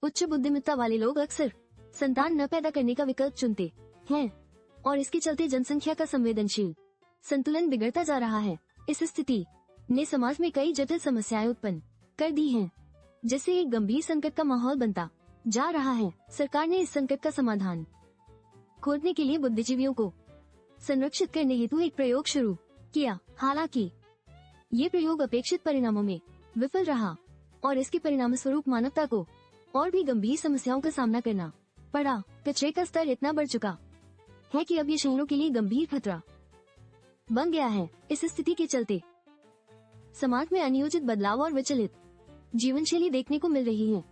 उच्च बुद्धिमत्ता वाले लोग अक्सर संतान न पैदा करने का विकल्प चुनते हैं और इसके चलते जनसंख्या का संवेदनशील संतुलन बिगड़ता जा रहा है। इस स्थिति ने समाज में कई जटिल समस्याएं उत्पन्न कर दी हैं, जिससे एक गंभीर संकट का माहौल बनता जा रहा है। सरकार ने इस संकट का समाधान खोजने के लिए बुद्धिजीवियों को संरक्षित करने हेतु एक प्रयोग शुरू किया। हालांकि ये प्रयोग अपेक्षित परिणामों में विफल रहा और इसके परिणाम स्वरूप मानवता को और भी गंभीर समस्याओं का सामना करना पड़ा। कचरे का स्तर इतना बढ़ चुका है कि अब ये शहरों के लिए गंभीर खतरा बन गया है। इस स्थिति के चलते समाज में अनियोजित बदलाव और विचलित जीवन शैली देखने को मिल रही है,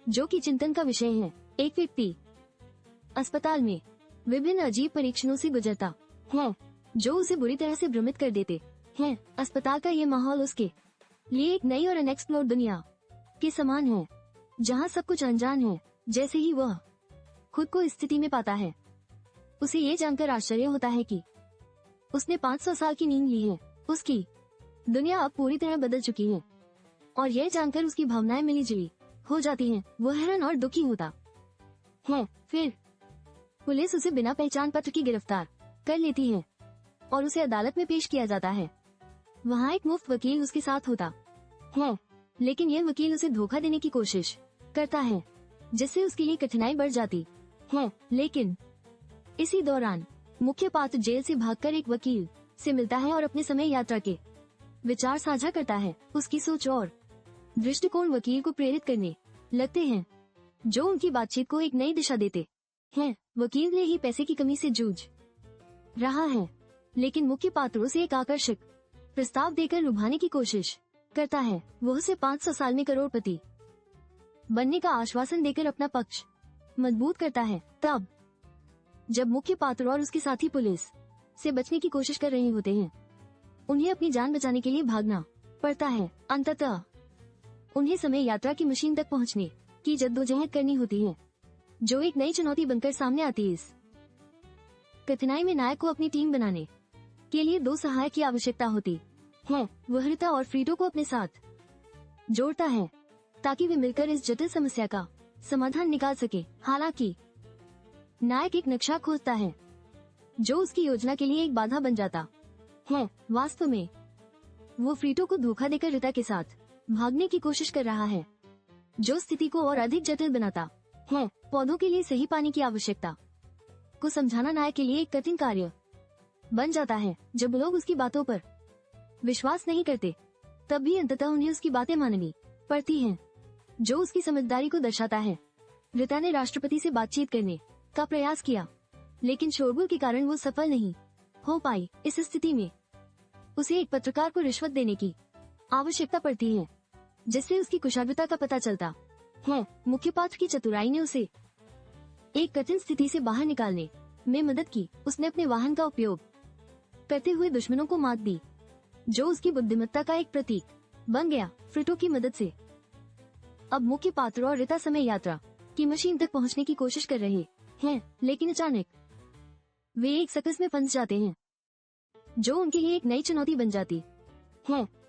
जो कि चिंतन का विषय है। एक व्यक्ति अस्पताल में विभिन्न अजीब परीक्षणों से गुजरता है, जो उसे बुरी तरह से भ्रमित कर देते हैं। अस्पताल का ये माहौल उसके लिए एक नई और अनएक्सप्लोर्ड दुनिया के समान है, जहाँ सब कुछ अनजान है। जैसे ही वह खुद को इस स्थिति में पाता है, उसे ये जानकर आश्चर्य होता है कि उसने 500 साल की नींद ली है। उसकी दुनिया अब पूरी तरह बदल चुकी है और यह जानकर उसकी भावनाएं मिलीजुली हो जाती हैं। वह हैरान और दुखी होता है। फिर पुलिस उसे बिना पहचान पत्र की गिरफ्तार कर लेती है और उसे अदालत में पेश किया जाता है। वहाँ एक मुफ्त वकील उसके साथ होता है, लेकिन यह वकील उसे धोखा देने की कोशिश करता है, जिससे उसके लिए कठिनाई बढ़ जाती है। लेकिन इसी दौरान मुख्य पात्र जेल से भागकर एक वकील से मिलता है और अपने समय यात्रा के विचार साझा करता है। उसकी सोच और दृष्टिकोण वकील को प्रेरित करने लगते हैं, जो उनकी बातचीत को एक नई दिशा देते हैं। वकील ने ही पैसे की कमी से जूझ रहा है, लेकिन मुख्य पात्रों से एक आकर्षक प्रस्ताव देकर लुभाने की कोशिश करता है। वह उसे 500 साल में करोड़पति बनने का आश्वासन देकर अपना पक्ष मजबूत करता है। तब जब मुख्य पात्र और उसके साथी पुलिस से बचने की कोशिश कर रहे होते हैं, उन्हें अपनी जान बचाने के लिए भागना पड़ता है। अंततः उन्हें समय यात्रा की मशीन तक पहुंचने की जद्दोजहद करनी होती है, जो एक नई चुनौती बनकर सामने आती है। इस कठिनाई में नायक को अपनी टीम बनाने के लिए 2 सहायक की आवश्यकता होती है। वह रीता और फ्रीडो को अपने साथ जोड़ता है ताकि वे मिलकर इस जटिल समस्या का समाधान निकाल सके। हालांकि नायक एक नक्शा खोजता है, जो उसकी योजना के लिए एक बाधा बन जाता है। वास्तव में वो फ्रीटो को धोखा देकर रीता के साथ भागने की कोशिश कर रहा है, जो स्थिति को और अधिक जटिल बनाता है। पौधों के लिए सही पानी की आवश्यकता को समझाना नायक के लिए एक कठिन कार्य बन जाता है। जब लोग उसकी बातों पर विश्वास नहीं करते, तब भी अंततः उन्हें उसकी बातें माननी पड़ती हैं, जो उसकी समझदारी को दर्शाता है। रीता ने राष्ट्रपति से बातचीत करने का प्रयास किया, लेकिन शोरगुल के कारण वो सफल नहीं हो पाई। इस स्थिति में उसे एक पत्रकार को रिश्वत देने की आवश्यकता पड़ती है, जिससे उसकी कुशाग्रता का पता चलता है। मुख्य पात्र की चतुराई ने उसे एक कठिन स्थिति से बाहर निकालने में मदद की। उसने अपने वाहन का उपयोग करते हुए दुश्मनों को मात दी, जो उसकी बुद्धिमत्ता का एक प्रतीक बन गया। फ्रीटो की मदद से अब मुख्य पात्र और रीता समय यात्रा की मशीन तक पहुंचने की कोशिश कर रहे हैं, लेकिन अचानक वे एक सर्कस में फंस जाते हैं, जो उनके लिए एक नई चुनौती बन जाती है।